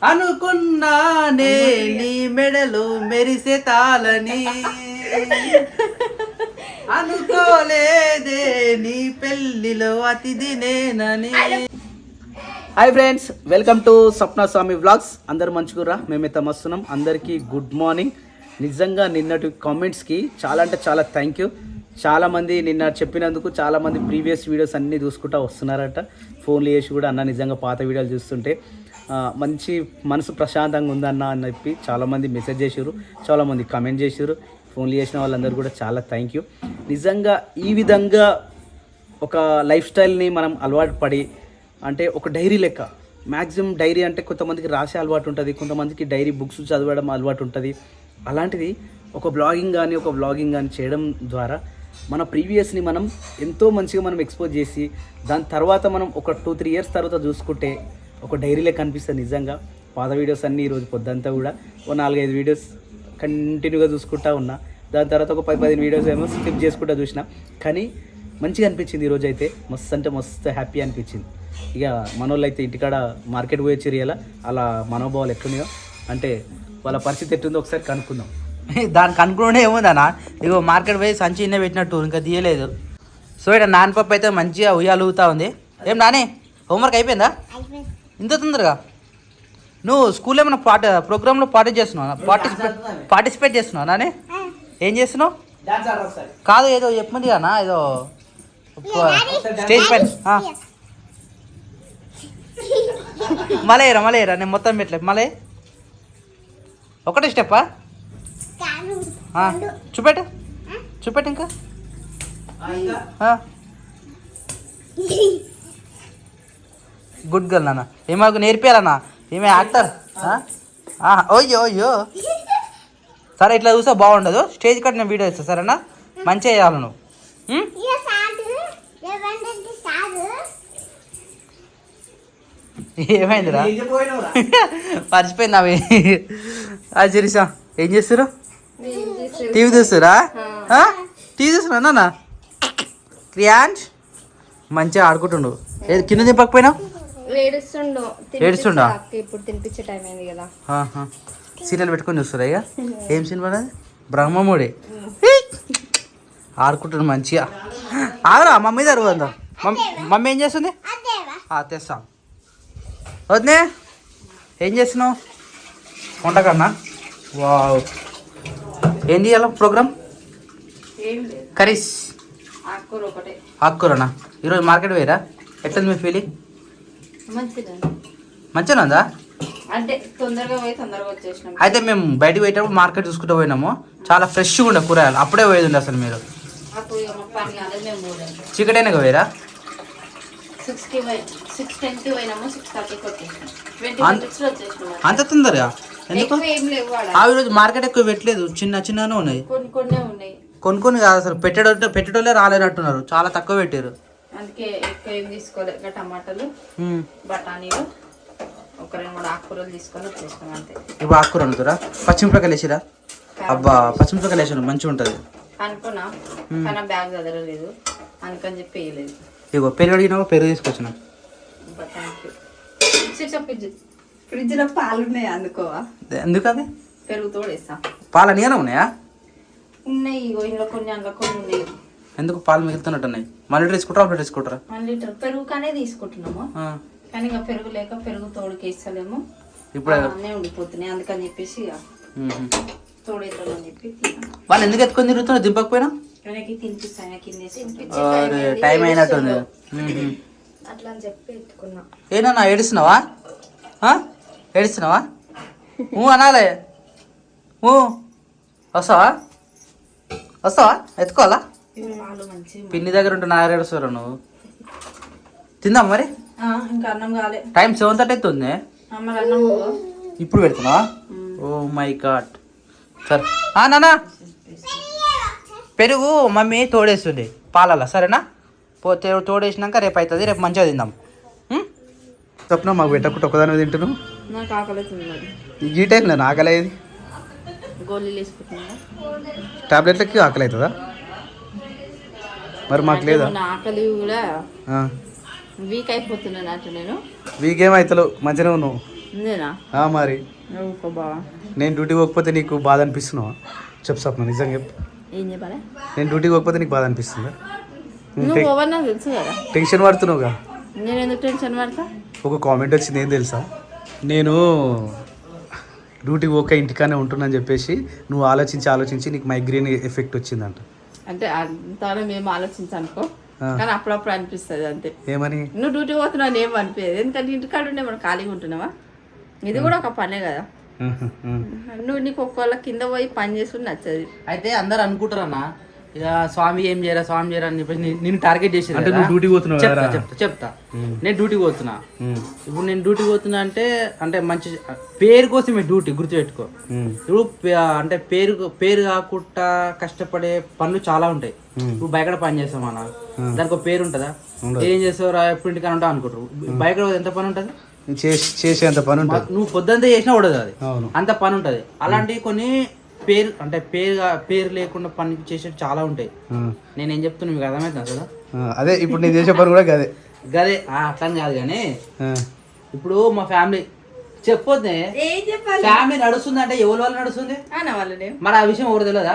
అనుకున్నానే నీ మెడలు మెరిసే తాళని అనుకోలేదే నీ పెళ్లిలో అతిథి నేనని. Hi friends, welcome to Sapna Swamy vlogs. అందరు మంచిగుర్రా? మేమైతే మస్తున్నాం. అందరికీ గుడ్ మార్నింగ్. నిజంగా నిన్నటి కామెంట్స్కి చాలా అంటే చాలా థ్యాంక్ యూ. చాలామంది నిన్న చెప్పినందుకు చాలామంది ప్రీవియస్ వీడియోస్ అన్నీ చూసుకుంటూ వస్తున్నారట. ఫోన్లు చేసి కూడా అన్న నిజంగా పాత వీడియోలు చూస్తుంటే మంచి మనసు ప్రశాంతంగా ఉందన్న అని చెప్పి చాలామంది మెసేజ్ చేసారు, చాలామంది కమెంట్ చేసారు. ఫోన్లు చేసిన వాళ్ళందరూ కూడా చాలా థ్యాంక్ యూ. నిజంగా ఈ విధంగా ఒక లైఫ్ స్టైల్ని మనం అలవాటు పడి, అంటే ఒక డైరీ లెక్క, మ్యాక్సిమం డైరీ అంటే కొంతమందికి రాసే అలవాటు ఉంటుంది, కొంతమందికి డైరీ బుక్స్ చదవడం అలవాటు ఉంటుంది. అలాంటిది ఒక వ్లాగింగ్ కానీ చేయడం ద్వారా మన ప్రీవియస్ని మనం ఎంతో మంచిగా మనం ఎక్స్పోజ్ చేసి దాని తర్వాత మనం ఒక 2-3 ఇయర్స్ తర్వాత చూసుకుంటే ఒక డైరీలే కనిపిస్తుంది. నిజంగా పాత వీడియోస్ అన్నీ ఈరోజు పొద్దంతా కూడా ఓ 4-5 వీడియోస్ కంటిన్యూగా చూసుకుంటా ఉన్నా. దాని తర్వాత ఒక 10-15 వీడియోస్ ఏమో స్కిప్ చేసుకుంటా చూసిన. కానీ మంచిగా అనిపించింది ఈరోజు అయితే. మస్తు అంటే మస్తు హ్యాపీ అనిపించింది. ఇక మనోళ్ళు అయితే ఇంటికాడ మార్కెట్ పోయొచ్చి ఇలా అలా మనోభావాలు ఎట్లున్నాయో, అంటే వాళ్ళ పరిస్థితి ఎట్టుందో ఒకసారి కనుక్కుందాం. దానికి అనుకునే ఏముందన్నా, ఇగో మార్కెట్ పోయి సంచి ఇన్నే పెట్టినట్టు ఇంకా తీయలేదు. సో ఇక్కడ నాన్నపప్పు అయితే మంచిగా ఉయ్యాలుగుతూ ఉంది. ఏం నాని, హోంవర్క్ అయిపోయిందా ఇంత తొందరగా? నువ్వు స్కూల్లో ఏమైనా ప్రోగ్రాంలో పార్టిసిపేట్ చేస్తున్నావు నాని? ఏం చేస్తున్నావు? కాదు, ఏదో చెప్పమంది అన్న, ఏదో స్టేజ్ పైన మలేరా నేను మొత్తం పెట్టలే. మలే ఒకటే స్టెప్పా? చూపెట్టు ఇంకా. గుడ్ గర్ల్ నాన్న. ఏమాకు నేర్పియాలన్నా, ఏమే యాక్టర్. ఓయ్యో సరే, ఇట్లా చూసా బాగుండదు. స్టేజ్ కట్ నేను వీడియో ఇస్తాను సరేనా? మంచిగా చేయాలి నువ్వు. ఏమైందిరా? మర్చిపోయింది అవి. అది సిరిసా ఏం చేస్తారు? టీవీ చూస్తురా? టీవీ చూస్తున్నా నాన్న. క్రియాంష్ మంచిగా ఆడుకుంటుండు. కింద దింపకపోయినావు? ఏడుస్తుండా? ఇప్పుడు తినిపించే టైం అయింది కదా. సీరియల్ పెట్టుకొని చూస్తారా? ఇక ఏం సినిమా అది? బ్రహ్మముడి. ఆడుకుంటుండు మంచిగా. ఆగరా, మమ్మీ జరుగుందా? మమ్మీ ఏం చేస్తుంది? తెస్తాం. వద్దే ఏం చేస్తున్నావు? వంటకన్నా. వావ్, ఏం చేయాలి ప్రోగ్రామ్? కర్రీస్ ఆకుకూరనా? ఈరోజు మార్కెట్ పోయిరా? ఎట్లుంది మీ ఫీలింగ్? మంచిగా ఉందా? అంటే తొందరగా పోయి తొందరగా వచ్చేసినాం. అయితే మేము బయటకు పోయేటప్పుడు మార్కెట్ చూసుకుంటూ పోయినాము. చాలా ఫ్రెష్గా ఉండే కూరగాయలు. అప్పుడే పోయేది ఉండే అసలు. మీరు చీకటైనా పోయిరా? 6:10కి పోయినాము, 6:30కి వచ్చేసినాం. అంత తొందరగా ఎందుకు? ఈరోజు మార్కెట్ ఎక్కువ పెట్టలేదు, చిన్నగానే ఉన్నాయి. కొన్ని కాదు అసలు. పెట్టేటోళ్ళే రాలేనట్టున్నారు, చాలా తక్కువ పెట్టారు. అందుకే ఎక్కువ ఏం తీసుకోలేదు. టమాటాలు, బఠానీలు, ఒక 2-3 ఆకుకూరలు తీసుకొని వచ్చేసినాం అంతే. ఇప్పుడు ఆకుకూర వండుతురా? పచ్చిమిరపకాయలు వేసిరా? అబ్బా, పచ్చిమిరపకాయలు వేసాను, మంచిగా ఉంటుంది అనుకున్నా. కానీ బ్యాగ్ చదవలేదు అందుకని చెప్పి వేయలేదు. ఇగో పెరుగు అడిగినా, పెరుగు తీసుకొచ్చిన. ఫ్రిడ్జ్ లో పాలు ఉన్నాయా? అందుకోవా? ఎందుకు? అది పెరుగు తోడేస్తా. పాలు అనిగానే ఉన్నాయా? ఉన్నాయి, ఇంట్లో కొన్ని అందులో కొన్ని ఉన్నాయి. ఎందుకు? పాలు మిగులుతున్నట్టు ఉన్నాయి. 1 లీటర్ తీసుకుంటారా? 1 లీటర్ తీసుకుంటారా? 1 లీటర్ పెరుగు కానీ తీసుకుంటున్నాము. కానీ ఇంకా పెరుగు లేక పెరుగు తోడుకి వేస్తలేము. ఇప్పుడు అన్నీ ఉండిపోతున్నాయి అందుకని చెప్పేసి తోడేద్దామని చెప్పి. వాళ్ళు ఎందుకు ఎత్తుకొని తిరుగుతున్నారు? దింపకపోయినా తినిపిస్తాను, కిందేసి టైం అయినట్టుంది అట్లా అని చెప్పి ఎత్తుకున్నా. ఏనా ఏడుస్తున్నావా? ఏడుస్తున్నావా? అనాలే. వస్తావా? ఎత్తుకోవాలా? పిన్ని దగ్గర ఉంటే నా ఏడుస్తారా నువ్వు? తిందాం మరి. ఇంకా అన్నం కాలే. టైం 7:30 అవుతుంది. ఇప్పుడు పెడుతున్నావా? Oh my God. సరే నాన్న, పెరుగు మమ్మీ తోడేస్తుంది పాలలా, సరేనా? తోడేసినాక రేపు అవుతుంది, రేపు మంచిగా తిందాం. చెప్పినా మాకు పెట్టకుండా ఒకదాని తింటున్నావు. నాకు ఆకలి అవుతుంది. ఈ టైంలో నా ఆకలి అయ్యేది. గోళీలు వేసుకుంటున్నా. టాబ్లెట్లకి ఆకలి అవుతుందా? మరి మాకు లేదా? ఆకలి కూడా వీక్ అయిపోతున్నాను. నేను వీక్ ఏమవుతావు, మంచిగా ఉన్నావు. నేనా మరి ఊరుకో బావా. నేను డ్యూటీకి పోకపోతే నీకు బాధ అనిపిస్తున్నావా? చెప్పు సప్న, నిజంగా చెప్పు. ఏం చెప్పాలి? నేను డ్యూటీకి పోకపోతే నీకు బాధ అనిపిస్తుందా? నువ్వు పోవని నాకు తెలుసు కదా. టెన్షన్ పడుతున్నావుగా. నేను ఎందుకు టెన్షన్ పడతా? ఒక కామెంట్ వచ్చింది, ఏం తెలుసా? నేను డ్యూటీకి పోక ఇంటికానే ఉంటున్నాను చెప్పేసి నువ్వు ఆలోచించి నీకు మైగ్రేన్ ఎఫెక్ట్ వచ్చిందంట. అంటే అంతలో మేము ఆలోచించనుకో, కానీ అప్పుడప్పుడు అనిపిస్తుంది అంతే. ఏమని? నువ్వు డ్యూటీ పోతున్నావు ఏం అనిపించదు, ఎందుకంటే ఇంటికాడ ఉండే మనం ఖాళీగా ఉంటున్నావా? ఇది కూడా ఒక పనే కదా. నువ్వు నీకు ఒక్కళ్ళ కింద పోయి పని చేసుకుని నచ్చదు. అయితే అందరు అనుకుంటారన్నా ఇక స్వామి ఏం చేయరా అని చెప్పేసి నేను టార్గెట్ చేసి అంటే నువ్వు డ్యూటీ పోతున్నావు కదా? చెప్తా నేను డ్యూటీకి పోతున్నా. ఇప్పుడు నేను డ్యూటీకి పోతున్నా అంటే మంచి పేరు కోసమే డ్యూటీ, గుర్తుపెట్టుకో. ఇప్పుడు అంటే పేరు కాకుండా కష్టపడే పనులు చాలా ఉంటాయి. ఇప్పుడు బయట పని చేస్తాం అన్న, దానికి ఒక పేరు ఉంటుందా? ఏం చేస్తావు ఎప్పుడు ఇంటికాని ఉంటావు అనుకుంటారు. బయట ఎంత పని ఉంటుంది, చేసేంత పని ఉంటుంది. నువ్వు పొద్దుంతా చేసినా ఉండదు అది, అంత పని ఉంటుంది. అలాంటివి కొన్ని పేరు అంటే పేరు లేకుండా పని చేసేది చాలా ఉంటాయి. నేనేం చెప్తున్నా మీకు అర్థమవుతుంది కదా? అదే ఇప్పుడు నేను చేసే పని కూడా గదే గదే అట్లా కాదు. కానీ ఇప్పుడు మా ఫ్యామిలీ చెప్పొద్దే, ఫ్యామిలీ నడుస్తుంది అంటే ఎవరి వల్ల నడుస్తుంది మరి ఆ విషయం ఎవరు తెలియదా?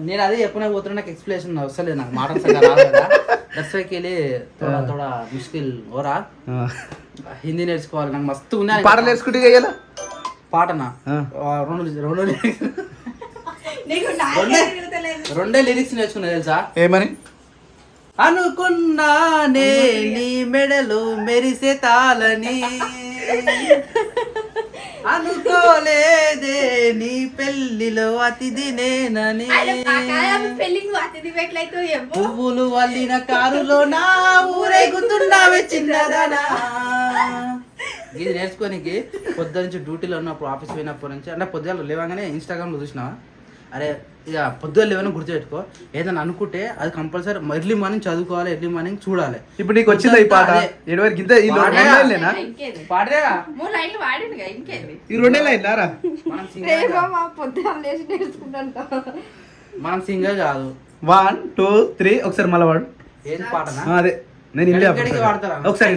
నేను అదే చెప్పిన పోతున్నా, నాకు ఎక్స్ప్లెనేషన్ వస్తలేదు, నాకు మాట దర్శకెళ్ళి తోడా ముష్కిల్ ఓరా హిందీ నేర్చుకోవాలి, నాకు మస్తు ఉన్నాయి. పాటలు నేర్చుకుంటే పాటనా? రెండే లిరిక్స్ నేర్చుకున్నా తెలుసా? ఏమని? అనుకున్నానే నీ మెడలు మెరిసే తాళని, అనుకోలేదే నీ పెళ్లిలో అతిథి నేనని, పువ్వులు వల్లిన కారులో నా ఊరేగుతున్నావే చిన్నదనా. ఇది నేర్చుకోనికి పొద్దు నుంచి డ్యూటీలో ఉన్నప్పుడు, ఆఫీస్ పోయినప్పటి నుంచి, అంటే పొద్దుగా లేవగానే ఇన్స్టాగ్రామ్లో చూసినావా, అరే ఇక పొద్దుగా లేవని గుర్తుపెట్టుకో, ఏదైనా అనుకుంటే అది కంపల్సరీ ఎర్లీ మార్నింగ్ చదువుకోవాలి, ఎర్లీ మార్నింగ్ చూడాలి. ఇప్పుడు నీకు వచ్చింది ఈ పాట, ఈ 2 లైన్లేనా? మనం సింగర్ కాదు. 1 2 3 ఒకసారి మళ్ళీ వాడు. ఏది పాటనా? అదే నేను ఇండియా వాడతారా ఒకసారి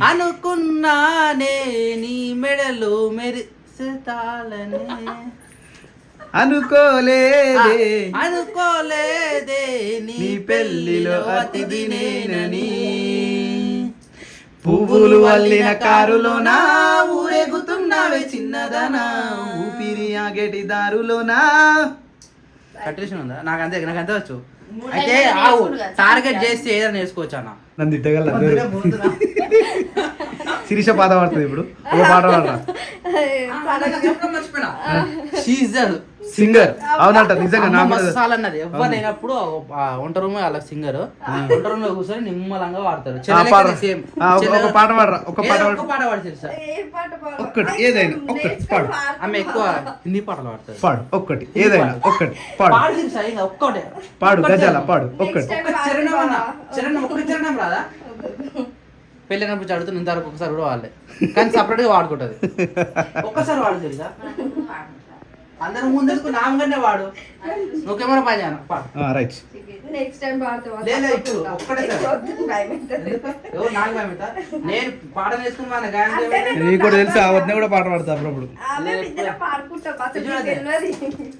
అనుకున్నానే నీ మెడలు మెరిసెతాలని, అనుకోలేదే నీ పెళ్లిలో అతిథి నేనని, పువ్వులు వల్లిన కారులో నా ఊరేగుతున్నావే చిన్నదనా, ఊపిరి ఆగేటి దారులోనా. కట్టేషన్ ఉందా? నాకు అంతే వచ్చు. అయితే టార్గెట్ చేస్తే ఏదైనా నేర్చుకోవచ్చు అన్న. నన్ను తిట్టగల శిరీష పాట పాడుతుంది ఇప్పుడు, ఒక పాట పాడరా. సింగర్ అవునంట, నిజంగా అన్నది ఎవరు లేనప్పుడు వంట రూమ్ వాళ్ళ సింగర్ వంట రూమ్ లో కూర్చొని నిమ్మలంగా వాడతారు. ఒక పాట పాడరా, ఒక పాట పాడు తెలుసా? ఒక్కటి ఏదైనా ఒక్కటి పాడు. ఆమె ఎక్కువ హిందీ పాటలు పాడతారు. పాడు ఒక్కటి ఏదైనా ఒక్కటి పాడు. ఒక్కటే పాడు గజాల పాడు ఒక్కటి. చరణం రాదా? పెళ్ళినప్పుడు చదువుతున్న ఇంతవరకు ఒకసారి కూడా వాళ్ళే, కానీ సపరేట్ గా వాడుకుంటది. ఒక్కసారి వాడు తెలుసా? అందరూ ముందుకు నామగానే వాడు, నువ్వేమైనా పని చేయను పాడు. రైట్ నేను పాట నేర్చుకున్నాను. నీకు కూడా తెలుసు, ఆ వద్ద కూడా పాట పాడతా అప్పుడప్పుడు.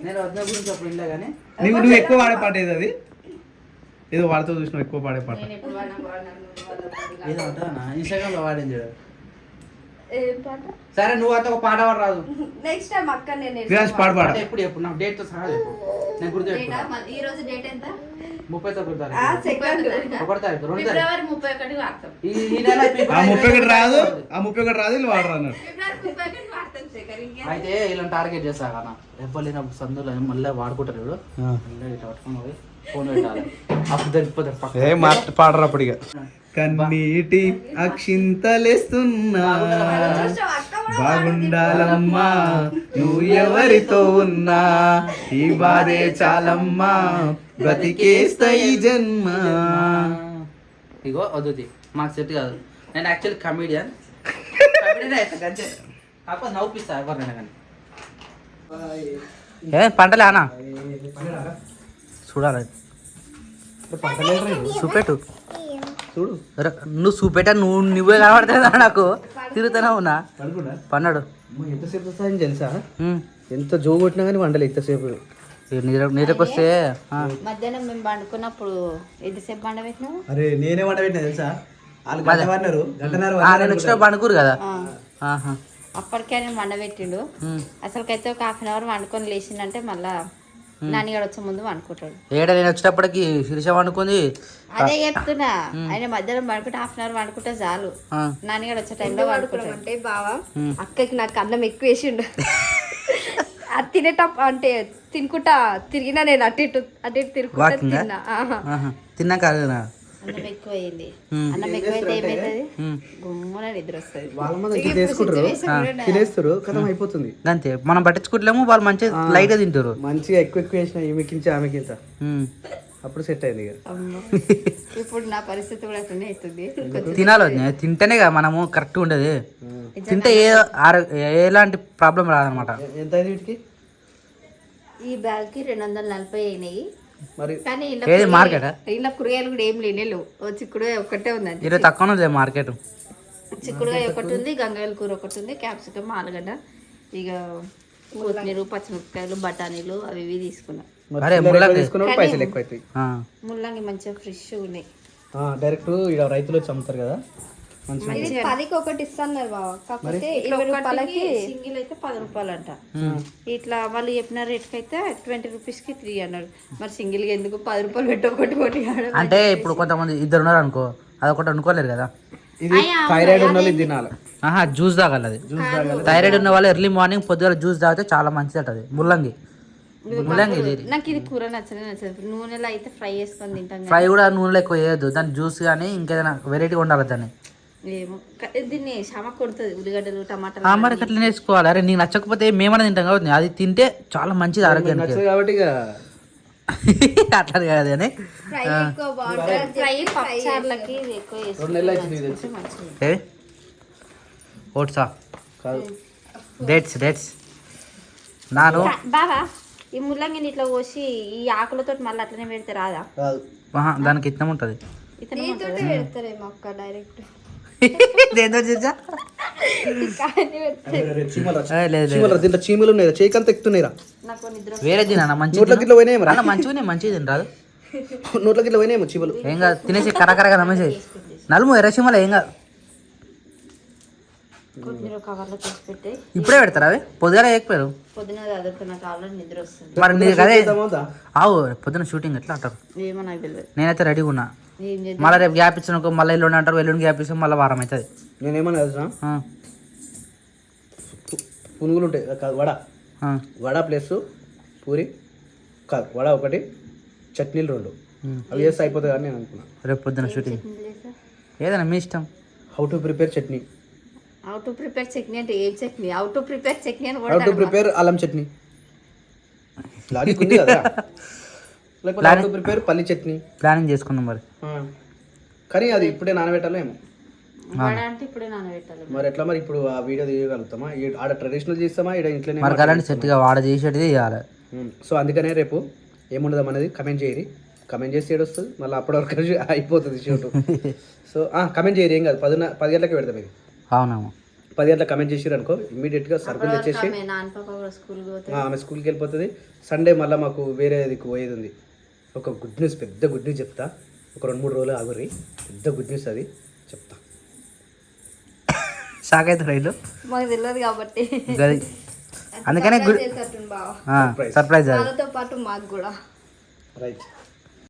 నేను వద్ద గురించి అప్పుడు ఇల్లే కానీ నువ్వు ఎక్కువ పాడే పాట ఏది? అది ఏదో వాడుతూ చూసినావు ఎక్కువ పాడే పాట. ఏదో ఇన్స్టాగ్రామ్ లో వాడింది. సరే నువ్వు అయితే ఒక పాట పాడ రాదు. నెక్స్ట్ టైం అక్క నేను పాట పాడ. ఎప్పుడు ఎప్పుడు నాకు డేట్ తో సహా చెప్పు, నేను గుర్తు పెట్టుకుంటా. ఈ రోజు డేట్ ఎంత? 31 తారీఖు. 1 తారీఖు ఫిబ్రవరి 31 వాడతాం. ఈ నెల 31 రాదు, ఆ 31 రాదు, వీళ్ళు వాడరు అన్నారు. అయితే ఇలా టార్గెట్ చేస్తా కదా, ఎవ్వలేనప్పుడు సందులో మళ్ళీ వాడుకుంటారు ఇప్పుడు. ఇట్లా పట్టుకొని పోయి ఫోన్ పెట్టాలి, అప్పుడు తెలిపోతారు. ఏ మాట పాడరు అప్పుడు. ఇక కన్నీటి అక్షింతలేస్తున్నా బాగుండాలమ్మా నువ్వు ఎవరితో ఉన్నా, ఈ బాధే చాలమ్మా బ్రతికేస్తా ఈ జన్మ. ఇగో వద్దుది మాకు సెట్ కాదు. నేను యాక్చువల్లీ కమీడియన్ అయితే కాకపోతే నవ్వుపిస్తా ఎవరినైనా కానీ. ఏ పంటలే అన్న చూడాలి. చూపెట్టు చూడు నువ్వు చూపెట్టా నువ్వే కనబడతా నాకు తిరుగుతానే ఉన్నా పన్నాడు ఎంతసేపు వస్తాయని తెలుసా? ఎంత జో కొట్టినా కానీ వండలే ఇంతసేపు. నీరకొస్తే మధ్యాహ్నం మేము పండుకున్నప్పుడు ఎంతసేపు పండ పెట్టినావు? అరే నేనే వండ పెట్టినా తెలుసా? వాళ్ళు గంట పడినారు, గంటన్నర నేను వచ్చిన పండుకూరు కదా. అప్పటికే నేను వండబెట్టిండు. అసలుకైతే ఒక 1/2 అవర్ వండుకొని లేచిందంటే మళ్ళా నాన్నగాడు వచ్చే ముందు వండుకుంటాడు. ఏడ నేను వచ్చేటప్పటికి శిరీష వండుకుంది. అదే చెప్తున్నా, ఆయన మధ్యాహ్నం వండుకుంటే 1/2 అవర్ వండుకుంటే చాలు. నాన్నగాడు వచ్చే టైంలో వండుకుంటాడు. అంటే బావా అక్కకి నాకు అన్నం ఎక్కువ వేసిండు. అది తినేటప్పుడు అంటే తినుకుంటా తిరిగినా నేను అటు ఇటు తిరుగుకుంటా తిన్నా. తిన్నాక అన్నం ఎక్కువ అయింది. అన్నం ఎక్కువైతే ఏమైతుంది? గుమ్మున నిద్ర వస్తుంది. వాళ్ళ మంది తీసుకుంటారు, తినేస్తారు, కథం అయిపోతుంది. అంతే, మనం పట్టించుకుంటలేము, వాళ్ళు మంచిగా లైట్ గా తింటారు. మంచిగా ఎక్కువ వేసిన ఈమెకించి ఆమెకింత అప్పుడు సెట్ అయింది. ఇప్పుడు నా పరిస్థితి కూడా అట్లనే అవుతుంది. తినాలి, తింటేనే కదా మనము కరెక్ట్ ఉండేది. తింటే ఎలాంటి ప్రాబ్లం రాదనమాట. ఎంత అయింది వీటికి? ఈ బ్యాగ్ కి 240 అయినాయి. మరి కానీ ఏది మార్కెట్? ఇలా కూరగాయలు కూడా ఏం లేనే లేవు. చిక్కుడుగాయ ఒకటే ఉందండి. ఈరోజు తక్కువ ఉంది మార్కెట్. చిక్కుడుగాయ ఒకటి ఉంది, గంగాయల కూర ఒకటి ఉంది, క్యాప్సికమ్, ఆలుగడ్డ, ఇక కొత్తిమీర, పచ్చిమిరపకాయలు, బఠానీలు అవి ఇవి తీసుకున్నాం. పైసలు ఎక్కువ అవుతాయి. ముల్లంగి మంచిగా ఫ్రెష్ ఉన్నాయి. డైరెక్ట్ ఇక్కడ రైతులు వచ్చి అమ్ముతారు కదా. ఇది 10కి ఒకటి ఇస్తున్నారు బావ. కాకపోతే 20 రూపాయలకి సింగిల్ అయితే 10 రూపాయలు అంట. ఇట్లా వాళ్ళు చెప్పిన రేట్కి అయితే 20 రూపీస్కి 3 అన్నాడు. మరి సింగిల్ గా ఎందుకు 10 రూపాయలు పెట్టి ఒకటి కొట్టి అంటే ఇప్పుడు కొంతమంది ఇద్దరు ఉన్నారు అనుకో, అదొకటి అనుకోలేరు కదా. ఇది థైరాయిడ్ ఉన్న వాళ్ళు తినాలి. జ్యూస్ తాగాలి. అది థైరాయిడ్ ఉన్న వాళ్ళు ఎర్లీ మార్నింగ్ పొద్దుగా జ్యూస్ తాగితే చాలా మంచిది అది. ముల్లంగి నాకు ఇది కూర నచ్చదు. నూనెలో అయితే ఫ్రై చేసుకొని తింటాం. ఫ్రై కూడా నూనెలో ఎక్కువ వేయద్దు, దాని జ్యూస్ కానీ ఇంకేదైనా వెరైటీగా ఉండాలి దాన్ని. ఏమో దీన్ని శమ కొడుతుంది, ఉల్లిగడ్డలు, టమాటా. మరి అట్లా వేసుకోవాలి. అరే నీకు నచ్చకపోతే మేమన్నా తింటాం కాబట్టి అది తింటే చాలా మంచిది ఆరోగ్యానికి కాబట్టి అట్లా కాదు కానీ ఫ్రై ఎక్కువ బాగుంటుంది. ఫ్రై పప్పుచార్లకి ఎక్కువ వేసుకుంటే ఓట్సా డేట్స్ నాను బాబా ఈ ముల్లంగిని ఇట్లా కోసి ఈ ఆకులతో మళ్ళీ అట్లనే పెడితే రాదా? దానికి ఇత్తనం ఉంటుంది. పెడతారేమో అక్క డైరెక్ట్. దీంట్లో చీమలు ఉన్నాయి, చేయికంతా ఎక్కుతున్నాయిరా. నాకు నిద్ర వేరే తినా నోట్ల గిట్ల పోయినాయి, మంచిగా తినరాదు. నోట్ల గిట్ల పోయినాయేమో చీమలు. ఏం కాదు, తినేసి కరకరగా నమ్మేసి నలుము ఎర్రసీమలు ఏం కాదు. కొత్తిమీర కవర్లో తీసి పెట్టి ఇప్పుడే పెడతారా అవి? పొద్దుగా వేయకపోయారు? పొద్దున చదువుకున్న నాకు ఆల్రెడీ నిద్ర వస్తుంది. మరి నీకు అదే ఆవు పొద్దున షూటింగ్ ఎట్లా అంటారు? ఏమో నాకు తెలియదు. నేనైతే రెడీగా ఉన్నా. ఏం చేద్దాం? మళ్ళీ రేపు గ్యాప్ ఇచ్చిన మళ్ళీ ఎల్లుండి అంటారు, ఎల్లుండి గ్యాప్ ఇస్తాం, మళ్ళీ వారం అవుతుంది. నేనేమన్నా తెలుసా, పునుగులు ఉంటాయి వడ ప్లస్ పూరి కాదు, వడ ఒకటి, చట్నీలు 2 అవి చేస్తే అయిపోతుంది అని నేను అనుకున్నా. రేపు పొద్దున షూటింగ్ ఏదైనా మీ ఇష్టం. How to prepare chutney. How to prepare chutney అంటే ఏం chutney? How to prepare chutney అని హౌ టు ప్రిపేర్ అల్లం చట్నీ లాజిక్ ఉంది కదా. లేకపోతే హౌ టు ప్రిపేర్ పల్లి చట్నీ ప్లానింగ్ చేసుకున్నాం మరి. కానీ అది ఇప్పుడే నానబెట్టాలి ఏమో. అంటే ఇప్పుడే నానబెట్టాలి. మరి ఎట్లా మరి ఇప్పుడు ఆ వీడియో తీయగలుగుతామా? ఆడ ట్రెడిషనల్ చేస్తామా, ఇక్కడ ఇంట్లోనే మరి అలాంటి సెట్గా వాడ చేసేది చేయాలి. సో అందుకనే రేపు ఏముండదాం అనేది కమెంట్ చేయరి. కమెంట్ చేసి ఏడొస్తుంది మళ్ళీ అప్పటి వరకు అయిపోతుంది షూట్. సో కమెంట్ చేయరు, ఏం కాదు. 10 గంటలకి పెడతాం ఇది. అవునమ్మా, 10 గంటలకు కమెంట్ చేసారు అనుకో, ఇమ్మీడియట్గా సరుకులు తెచ్చేసి ఆమె స్కూల్కి వెళ్ళిపోతుంది. సండే మళ్ళీ మాకు వేరే దిక్కు పోయేది ఉంది. ఒక గుడ్ న్యూస్, పెద్ద గుడ్ న్యూస్ చెప్తా. ఒక 2-3 రోజులు ఆగుర్రి, పెద్ద గుడ్ న్యూస్ అది చెప్తా. షాక్ అయితే రైలు మాకు తెలియదు కాబట్టి అందుకనే సర్ప్రైజ్ వాళ్ళతో పాటు మాకు కూడా. రైట్.